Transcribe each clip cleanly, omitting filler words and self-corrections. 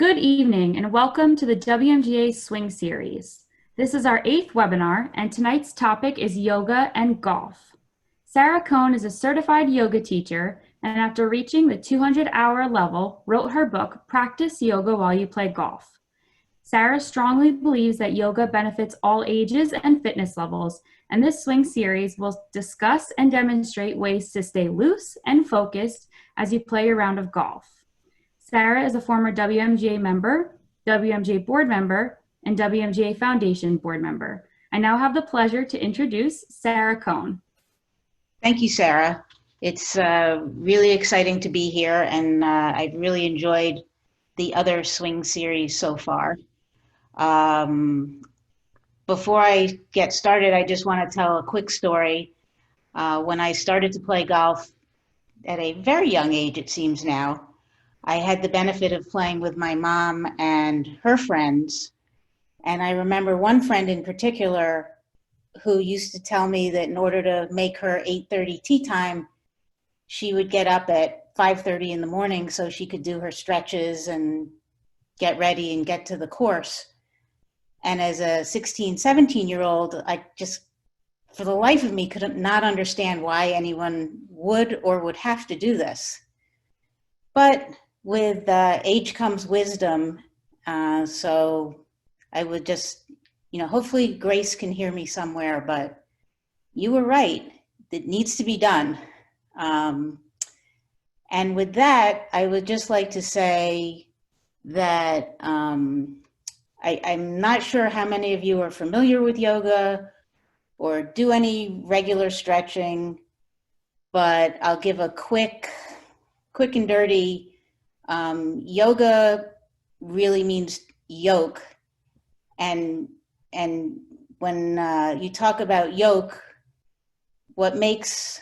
Good evening and welcome to the WMGA Swing Series. This is our 8th webinar and tonight's topic is yoga and golf. Sarah Cohn is a certified yoga teacher and after reaching the 200-hour level, wrote her book, Practice Yoga While You Play Golf. Sarah strongly believes that yoga benefits all ages and fitness levels, and this swing series will discuss and demonstrate ways to stay loose and focused as you play a round of golf. Sarah is a former WMGA member, WMGA board member, and WMGA Foundation board member. I now have the pleasure to introduce Sarah Cohn. Thank you, Sarah. It's really exciting to be here, and I've really enjoyed the other swing series so far. Before I get started, I just want to tell a quick story. When I started to play golf at a very young age, it seems now, I had the benefit of playing with my mom and her friends. And I remember one friend in particular who used to tell me that in order to make her 8:30 tea time, she would get up at 5:30 in the morning so she could do her stretches and get ready and get to the course. And as a 16, 17-year-old, I just, for the life of me, could not understand why anyone would or would have to do this. But with age comes wisdom, so I would just, hopefully Grace can hear me somewhere, but you were right, it needs to be done. And with that, I would just like to say that I'm not sure how many of you are familiar with yoga or do any regular stretching, but I'll give a quick and dirty. Yoga really means yoke, and when you talk about yoke, what makes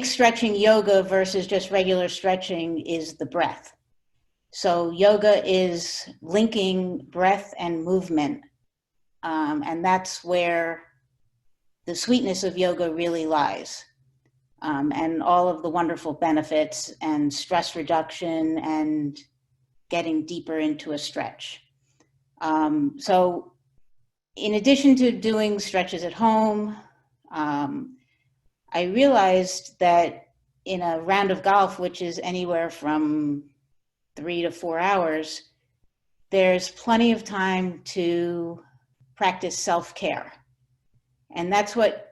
stretching yoga versus just regular stretching is the breath. So yoga is linking breath and movement, and that's where the sweetness of yoga really lies. And all of the wonderful benefits and stress reduction and getting deeper into a stretch. So in addition to doing stretches at home, I realized that in a round of golf, which is anywhere from 3 to 4 hours, there's plenty of time to practice self-care. And that's what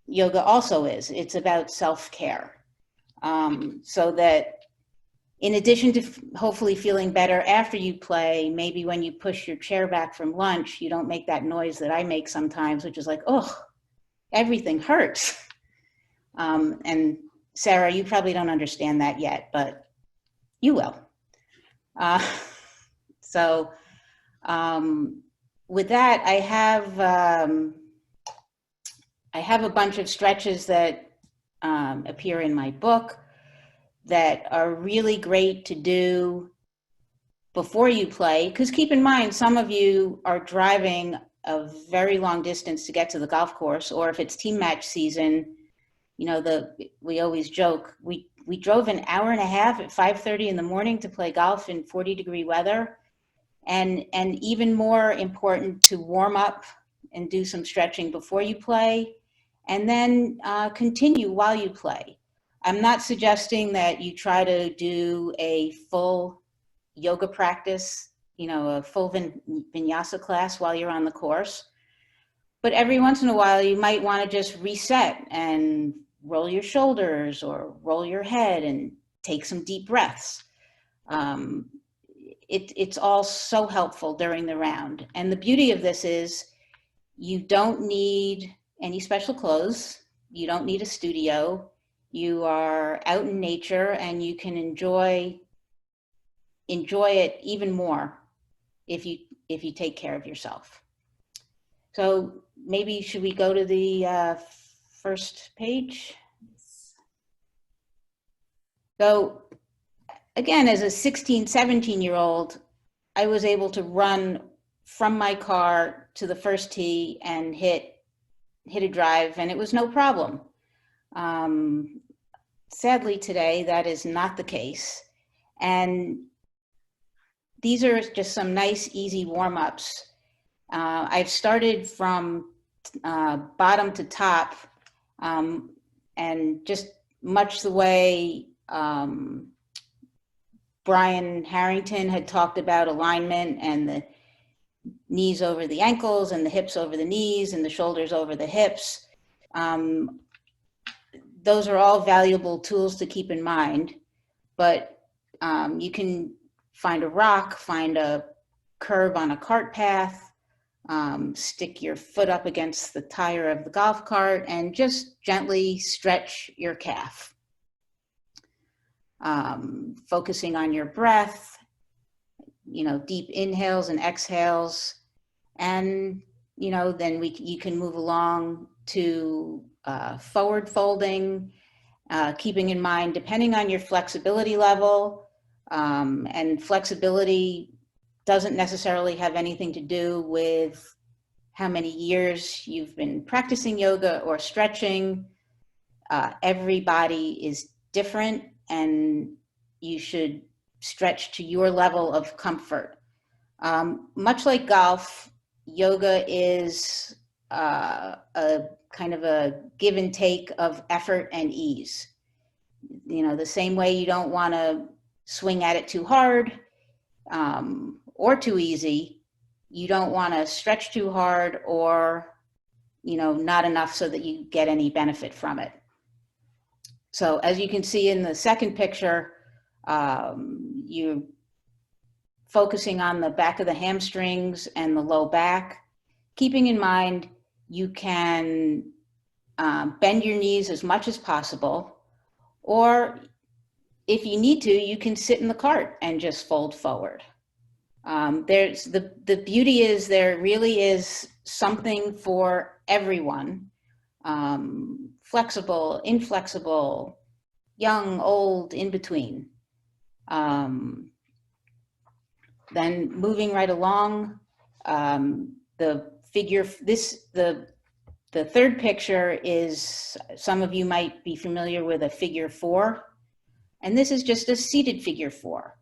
yoga also is. It's about self-care. So that in addition to hopefully feeling better after you play, maybe when you push your chair back from lunch, you don't make that noise that I make sometimes, which is like, oh, everything hurts. And Sarah, you probably don't understand that yet, but you will. So with that, I have a bunch of stretches that appear in my book that are really great to do before you play. Because keep in mind, some of you are driving a very long distance to get to the golf course, or if it's team match season, we always joke, we drove an hour and a half at 5:30 in the morning to play golf in 40-degree weather. And even more important, to warm up and do some stretching before you play, and then continue while you play. I'm not suggesting that you try to do a full yoga practice, a full vinyasa class while you're on the course. But every once in a while, you might want to just reset and roll your shoulders or roll your head and take some deep breaths. It's all so helpful during the round. And the beauty of this is you don't need any special clothes. You don't need a studio. You are out in nature and you can enjoy it even more if you take care of yourself. So maybe should we go to the first page? So again, as a 16, 17-year-old, I was able to run from my car to the first tee and hit a drive, and it was no problem. Sadly today, that is not the case. And these are just some nice, easy warm-ups. I've started from bottom to top, and just much the way Brian Harrington had talked about alignment and the knees over the ankles and the hips over the knees and the shoulders over the hips. Those are all valuable tools to keep in mind, but you can find a rock, find a curb on a cart path, stick your foot up against the tire of the golf cart and just gently stretch your calf. Focusing on your breath, deep inhales and exhales, and then you can move along to forward folding, keeping in mind, depending on your flexibility level, and flexibility doesn't necessarily have anything to do with how many years you've been practicing yoga or stretching. Every body is different, and you should stretch to your level of comfort. Much like golf, yoga is a kind of a give and take of effort and ease. The same way you don't want to swing at it too hard or too easy, you don't want to stretch too hard or not enough so that you get any benefit from it. So as you can see in the second picture, you're focusing on the back of the hamstrings and the low back, keeping in mind you can bend your knees as much as possible, or if you need to, you can sit in the cart and just fold forward. There's the beauty is there really is something for everyone. Flexible, inflexible, young, old, in between. Then moving right along, the third picture is, some of you might be familiar with a figure 4, and this is just a seated figure 4.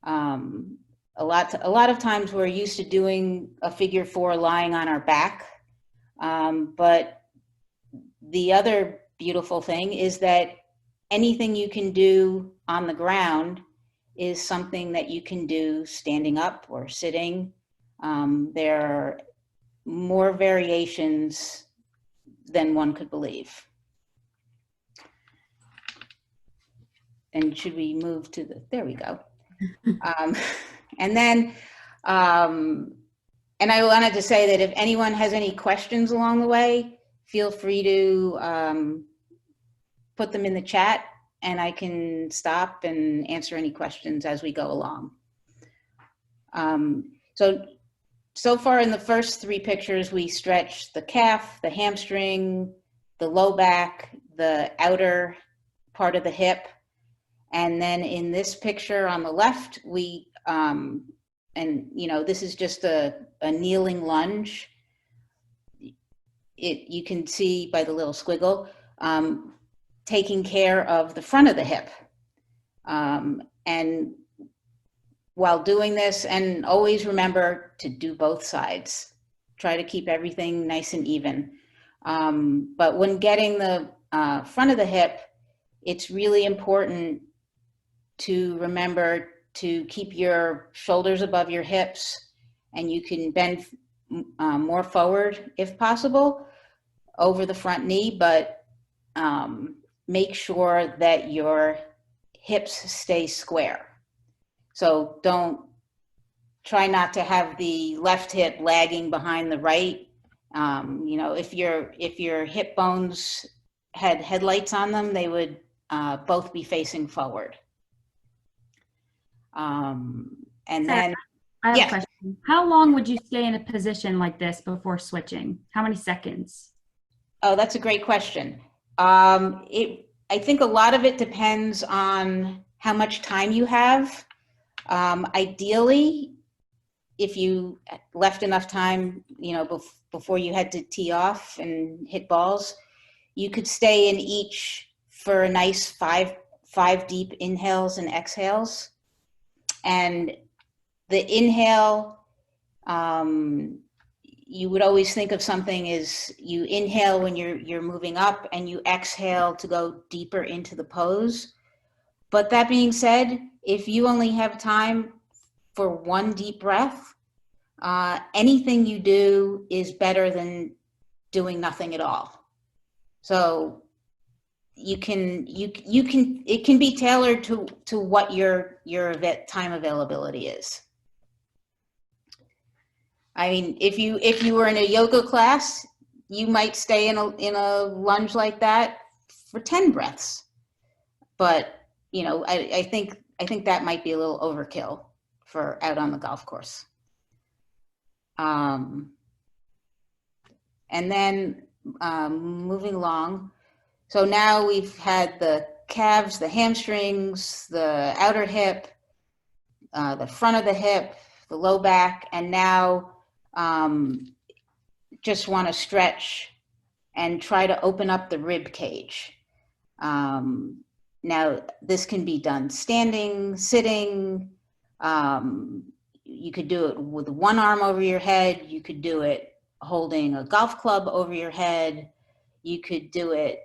A lot of times we're used to doing a figure 4 lying on our back, but the other beautiful thing is that anything you can do on the ground is something that you can do standing up or sitting. There are more variations than one could believe. And should we move to there we go. And then, and I wanted to say that if anyone has any questions along the way, feel free to put them in the chat, and I can stop and answer any questions as we go along. So far in the first 3 pictures, we stretched the calf, the hamstring, the low back, the outer part of the hip. And then in this picture on the left, we, this is just a kneeling lunge. You can see by the little squiggle, taking care of the front of the hip. And while doing this, and always remember to do both sides, try to keep everything nice and even. But when getting the front of the hip, it's really important to remember to keep your shoulders above your hips, and you can bend more forward if possible over the front knee, but make sure that your hips stay square. So try not to have the left hip lagging behind the right. If your hip bones had headlights on them, they would both be facing forward. And then, I have a question. How long would you stay in a position like this before switching? How many seconds? Oh, that's a great question. I think a lot of it depends on how much time you have. Ideally, if you left enough time, before you had to tee off and hit balls, you could stay in each for a nice five deep inhales and exhales. And the inhale, you would always think of something as you inhale when you're moving up and you exhale to go deeper into the pose. But that being said, if you only have time for one deep breath, anything you do is better than doing nothing at all. So it can be tailored to what your time availability is. I mean, if you were in a yoga class, you might stay in a lunge like that for 10 breaths. But, you know, I think that might be a little overkill for out on the golf course. And then moving along. So now we've had the calves, the hamstrings, the outer hip, the front of the hip, the low back, and now just want to stretch and try to open up the rib cage. Now, this can be done standing, sitting. You could do it with one arm over your head. You could do it holding a golf club over your head. You could do it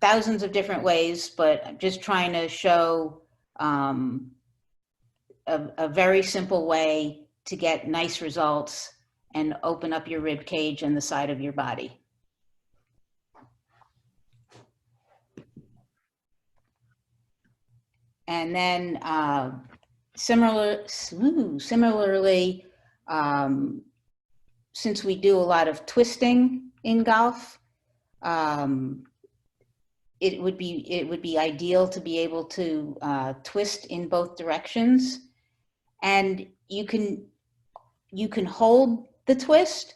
thousands of different ways, but I'm just trying to show a very simple way to get nice results and open up your rib cage and the side of your body. And then similarly, since we do a lot of twisting in golf, it would be ideal to be able to twist in both directions. And you can hold the twist,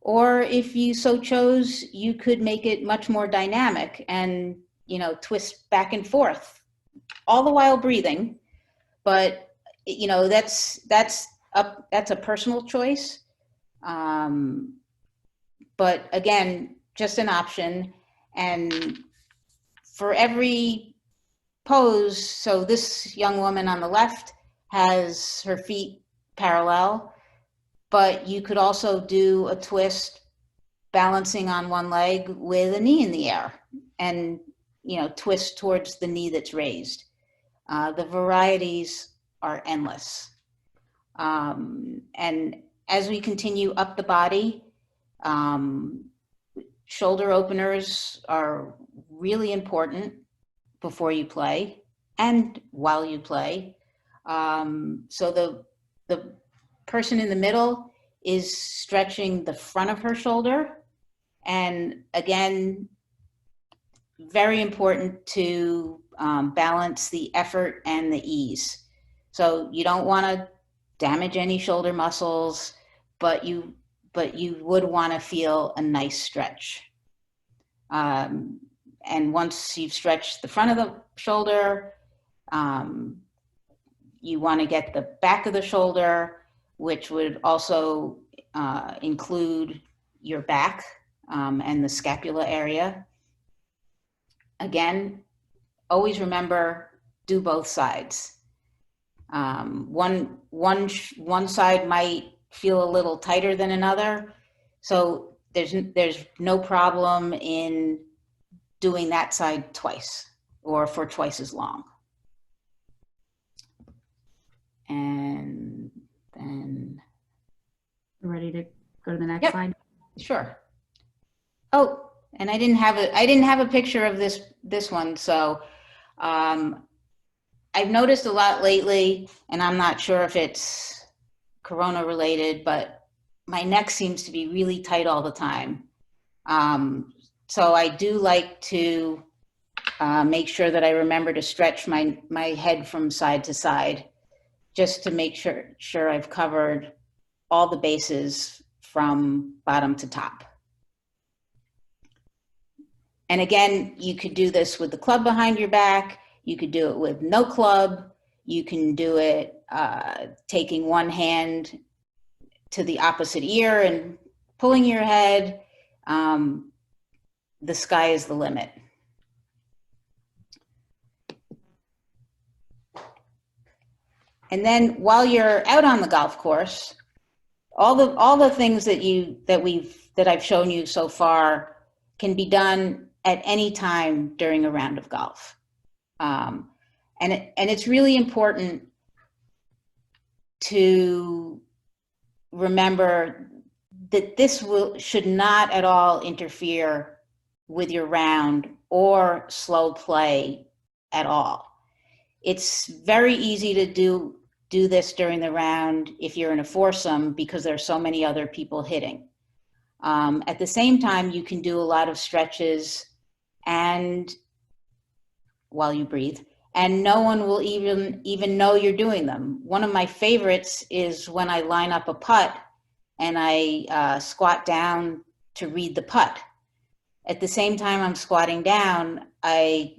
or if you so chose, you could make it much more dynamic and, you know, twist back and forth, all the while breathing. But, you know, that's a personal choice. But again, just an option. And for every pose, so this young woman on the left has her feet parallel, but you could also do a twist balancing on one leg with a knee in the air and, you know, twist towards the knee that's raised. The varieties are endless. And as we continue up the body, shoulder openers are really important before you play and while you play. So the person in the middle is stretching the front of her shoulder. And again, very important to balance the effort and the ease. So you don't want to damage any shoulder muscles, but you would want to feel a nice stretch. And once you've stretched the front of the shoulder, you want to get the back of the shoulder, which would also include your back and the scapula area. Again, always remember, do both sides. One side might feel a little tighter than another, so there's no problem in doing that side twice or for twice as long. And then ready to go to the next slide? Sure. Oh, and I didn't have a picture of this one, so I've noticed a lot lately, and I'm not sure if it's Corona related, but my neck seems to be really tight all the time. So I do like to make sure that I remember to stretch my head from side to side, just to make sure I've covered all the bases from bottom to top. And again, you could do this with the club behind your back. You could do it with no club. You can do it taking one hand to the opposite ear and pulling your head. The sky is the limit. And then while you're out on the golf course, all the things that I've shown you so far can be done at any time during a round of golf. And it's really important to remember that this should not at all interfere with your round or slow play at all. It's very easy to do this during the round if you're in a foursome because there's so many other people hitting. At the same time, you can do a lot of stretches and while you breathe, and no one will even know you're doing them. One of my favorites is when I line up a putt and I squat down to read the putt. At the same time I'm squatting down, I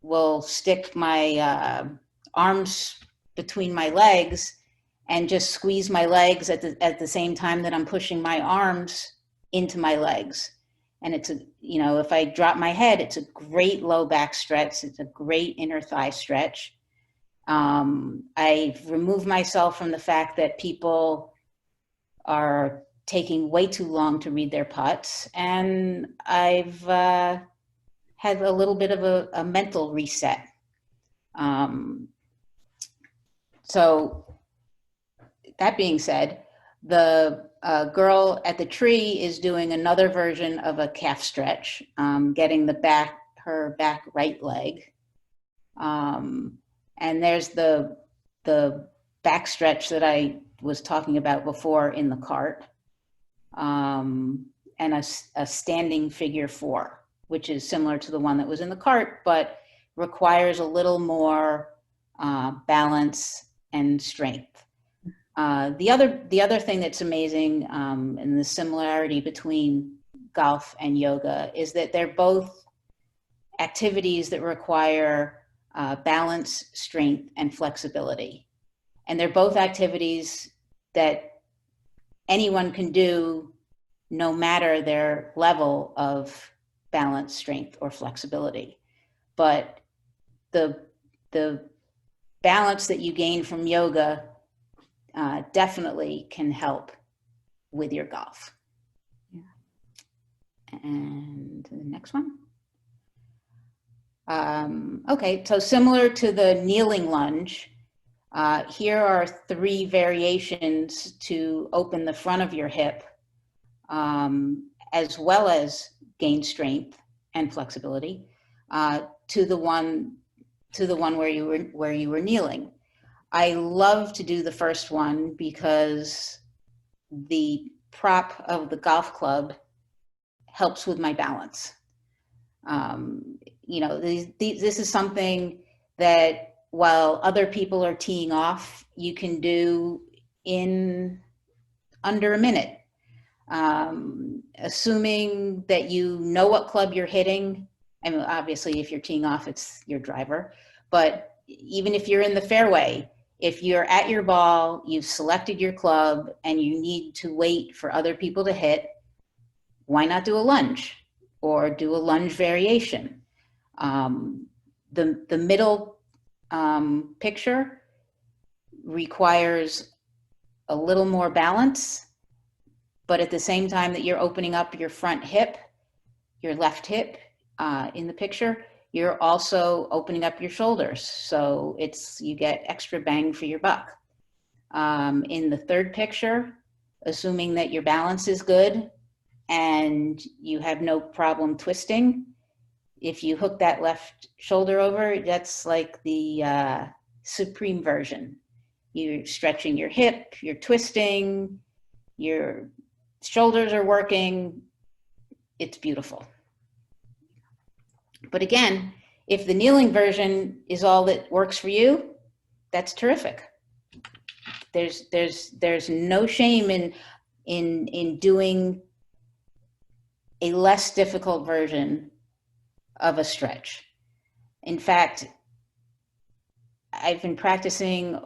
will stick my arms between my legs and just squeeze my legs at the same time that I'm pushing my arms into my legs. And it's if I drop my head, it's a great low back stretch. It's a great inner thigh stretch. I've removed myself from the fact that people are taking way too long to read their putts. And I've had a little bit of a mental reset. So that being said, the girl at the tree is doing another version of a calf stretch, getting her back right leg. And there's the back stretch that I was talking about before in the cart, and a standing figure four, which is similar to the one that was in the cart, but requires a little more balance and strength. The other thing that's amazing, and the similarity between golf and yoga, is that they're both activities that require balance, strength, and flexibility. And they're both activities that anyone can do no matter their level of balance, strength, or flexibility. But the balance that you gain from yoga definitely can help with your golf. Yeah. And the next one. Okay, so similar to the kneeling lunge, here are 3 variations to open the front of your hip, as well as gain strength and flexibility, to the one where you were kneeling. I love to do the first one because the prop of the golf club helps with my balance. This is something that while other people are teeing off, you can do in under a minute. Assuming that you know what club you're hitting. I mean, obviously, if you're teeing off, it's your driver. But even if you're in the fairway, if you're at your ball, you've selected your club, and you need to wait for other people to hit, why not do a lunge or do a lunge variation? The middle picture requires a little more balance, but at the same time that you're opening up your front hip, your left hip in the picture, you're also opening up your shoulders. So you get extra bang for your buck. In the third picture, assuming that your balance is good and you have no problem twisting, if you hook that left shoulder over, that's like the supreme version. You're stretching your hip, you're twisting, your shoulders are working. It's beautiful. But again, if the kneeling version is all that works for you, that's terrific. There's no shame in doing a less difficult version of a stretch. In fact, I've been practicing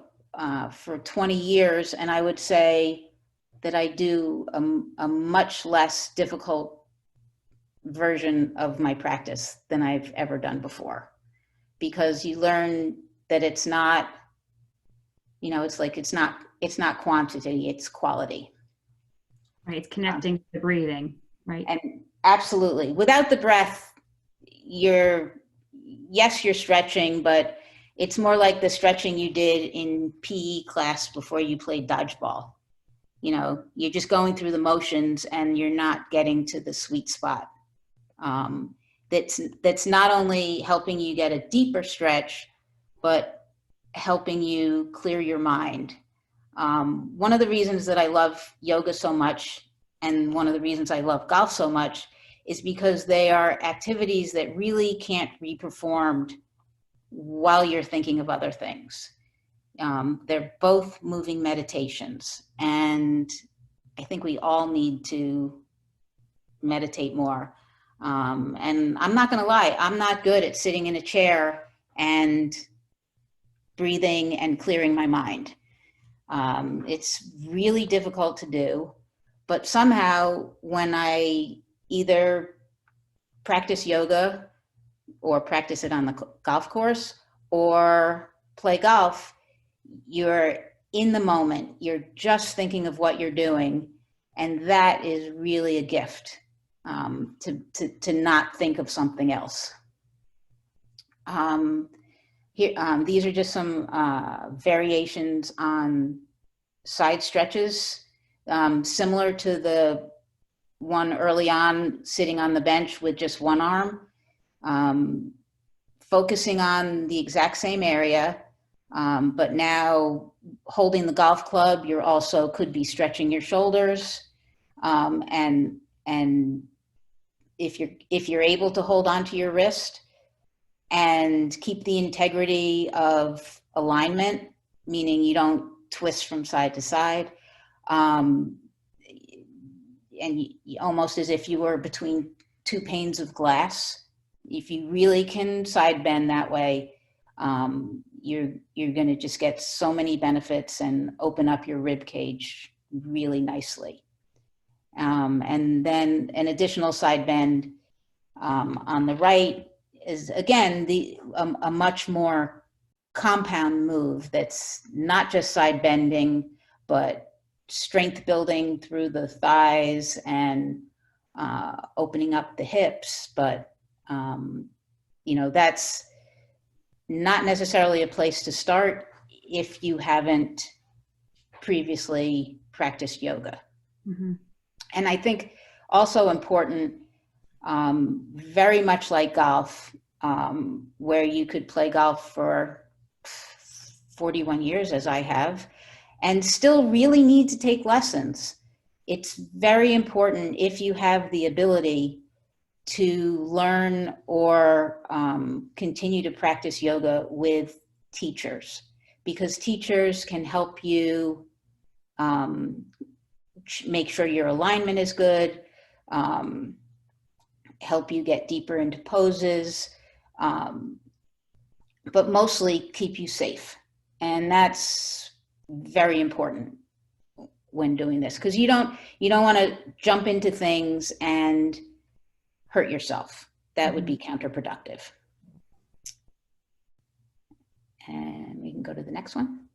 for 20 years, and I would say that I do a much less difficult version of my practice than I've ever done before, because you learn that it's not You know, it's like it's not quantity, it's quality. Right. It's connecting to the breathing, right? And absolutely, without the breath, you're stretching, but it's more like the stretching you did in PE class before you played dodgeball. You know, you're just going through the motions and you're not getting to the sweet spot. That's not only helping you get a deeper stretch, but helping you clear your mind. One of the reasons that I love yoga so much, and one of the reasons I love golf so much, is because they are activities that really can't be performed while you're thinking of other things. They're both moving meditations, and I think we all need to meditate more. And I'm not going to lie, I'm not good at sitting in a chair and breathing and clearing my mind. It's really difficult to do, but somehow when I either practice yoga or practice it on the golf course or play golf, you're in the moment, you're just thinking of what you're doing, and that is really a gift, to not think of something else. These are just some variations on side stretches, similar to the one early on, sitting on the bench with just one arm, focusing on the exact same area, but now holding the golf club, you're also could be stretching your shoulders, and if you're able to hold onto your wrist and keep the integrity of alignment, meaning you don't twist from side to side, and almost as if you were between two panes of glass. If you really can side bend that way, you're going to just get so many benefits and open up your rib cage really nicely. And then an additional side bend on the right is, again, a much more compound move that's not just side bending, but strength building through the thighs and opening up the hips. But, you know, that's not necessarily a place to start if you haven't previously practiced yoga. Mm-hmm. And I think also important, very much like golf, where you could play golf for 41 years, as I have, and still really need to take lessons. It's very important, if you have the ability, to learn or continue to practice yoga with teachers, because teachers can help you make sure your alignment is good, help you get deeper into poses, but mostly keep you safe. And that's very important when doing this, because you don't want to jump into things and hurt yourself. That would be counterproductive. And we can go to the next one.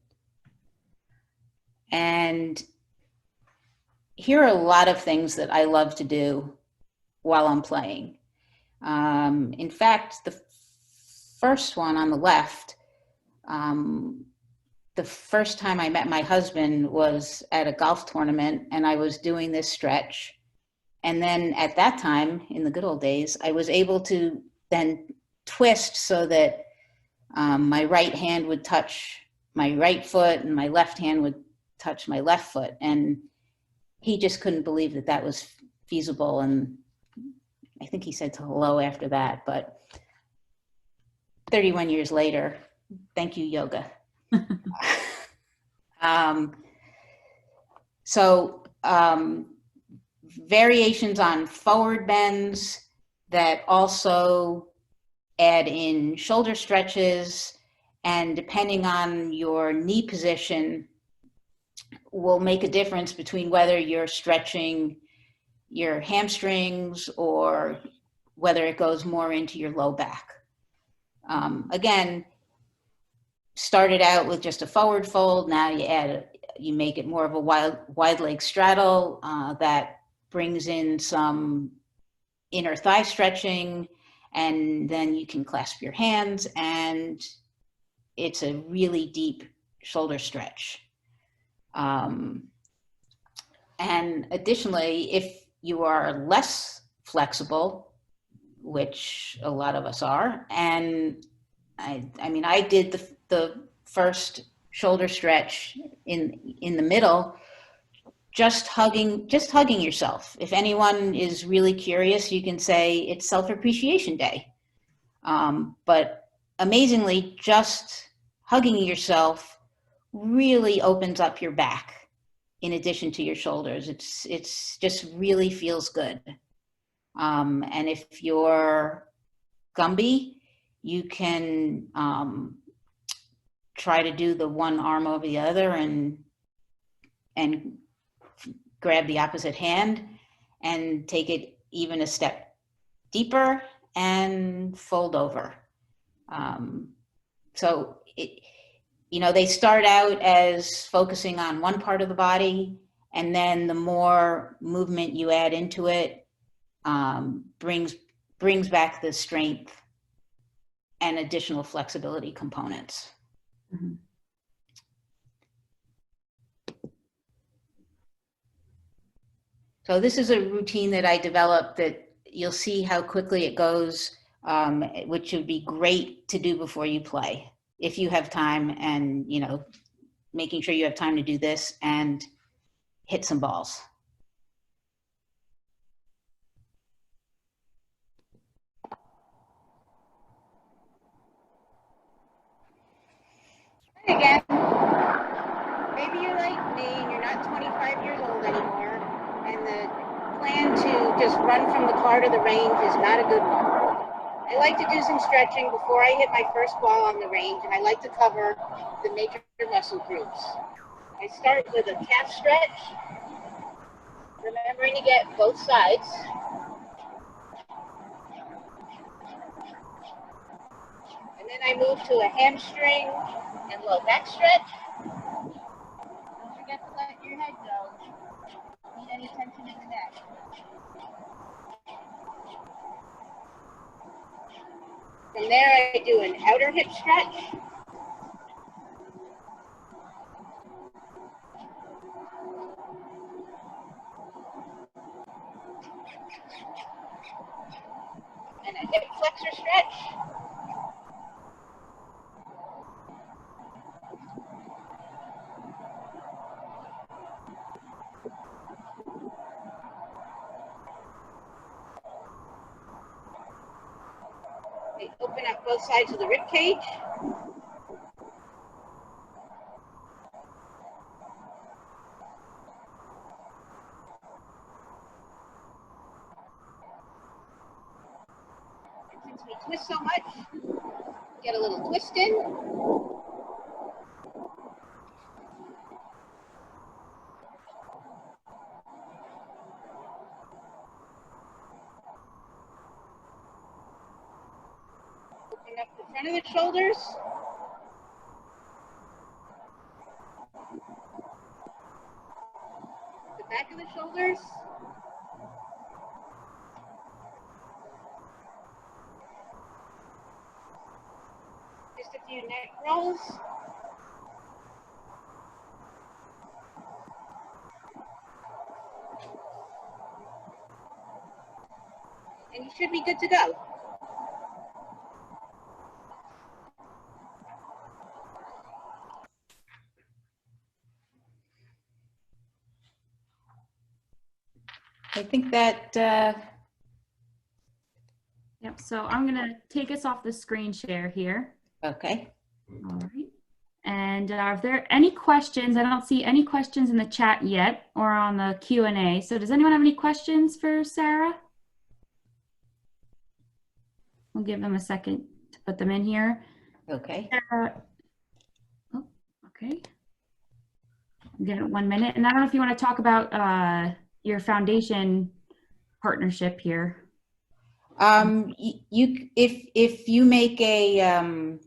And here are a lot of things that I love to do while I'm playing. In fact, the first one on the left, the first time I met my husband was at a golf tournament, and I was doing this stretch. And then at that time, in the good old days, I was able to then twist so that my right hand would touch my right foot and my left hand would touch my left foot. And he just couldn't believe that that was feasible. And I think he said hello after that. But 31 years later, thank you, yoga. Variations on forward bends that also add in shoulder stretches, and depending on your knee position will make a difference between whether you're stretching your hamstrings or whether it goes more into your low back. Again, started out with just a forward fold. Now you make it more of a wide leg straddle that brings in some inner thigh stretching, and then you can clasp your hands, and it's a really deep shoulder stretch. And additionally, if you are less flexible, which a lot of us are, and I mean, I did the first shoulder stretch in the middle, just hugging yourself. If anyone is really curious, you can say it's Self-Appreciation Day. But amazingly, just hugging yourself really opens up your back in addition to your shoulders. It's just really feels good. And if you're Gumby, you can try to do the one arm over the other and grab the opposite hand and take it even a step deeper and fold over. So they start out as focusing on one part of the body, and then the more movement you add into it brings back the strength and additional flexibility components. Mm-hmm. So this is a routine that I developed that you'll see how quickly it goes, which would be great to do before you play. If you have time, and making sure you have time to do this and hit some balls. Hi again. Maybe you're like me and you're not 25 years old anymore, and the plan to just run from the car to the range is not a good one. I like to do some stretching before I hit my first ball on the range, and I like to cover the major muscle groups. I start with a calf stretch, remembering to get both sides. And then I move to a hamstring and low back stretch. Don't forget to let your head go. Need any tension in the neck. From there, I do an outer hip stretch. And a hip flexor stretch. I open up both sides of the rib cage. And since we twist so much, get a little twist in. Open up the front of the shoulders. The back of the shoulders. Just a few neck rolls. And you should be good to go. I think that Yep, so I'm going to take us off the screen share here. okay. All right. And if there are any questions, I don't see any questions in the chat yet or on the Q&A. So does anyone have any questions for Sarah? We'll give them a second to put them in here. Okay. Oh, okay. I'm giving it 1 minute. And I don't know if you want to talk about your foundation partnership here. If you make a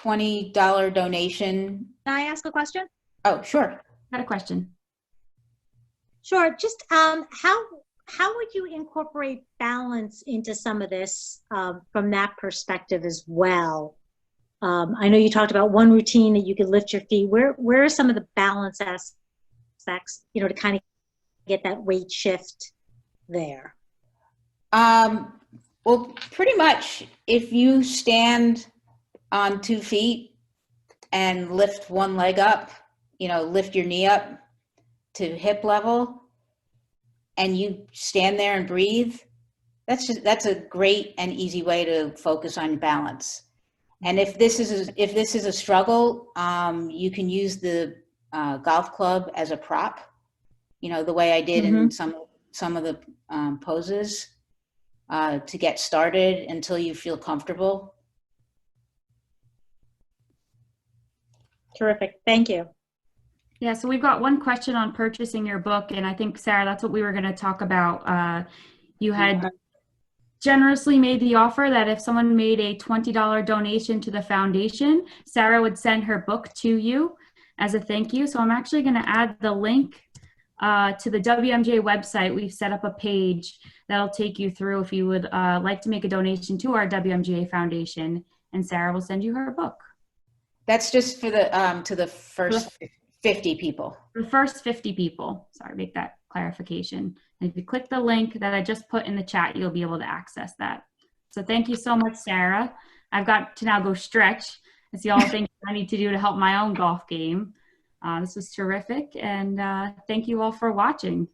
$20 donation. Can I ask a question? Oh, sure. Got a question. Sure. Just how would you incorporate balance into some of this from that perspective as well? I know you talked about one routine that you could lift your feet. Where are some of the balance aspects, you know, to kind of get that weight shift there? Well, pretty much if you stand on 2 feet and lift one leg up, you know, lift your knee up to hip level, and you stand there and breathe, that's a great and easy way to focus on balance. And if this is a struggle, you can use the golf club as a prop, you know, the way I did in some of the poses to get started until you feel comfortable. Terrific. Thank you. Yeah, so we've got one question on purchasing your book, and I think, Sarah, that's what we were going to talk about. You had generously made the offer that if someone made a $20 donation to the foundation, Sarah would send her book to you as a thank you. So I'm actually going to add the link to the WMGA website. We've set up a page that'll take you through if you would like to make a donation to our WMGA Foundation, and Sarah will send you her book. That's just for the to the first 50 people. The first 50 people. Sorry, make that clarification. And if you click the link that I just put in the chat, you'll be able to access that. So thank you so much, Sarah. I've got to now go stretch and see all the things I need to do to help my own golf game. This was terrific, and thank you all for watching.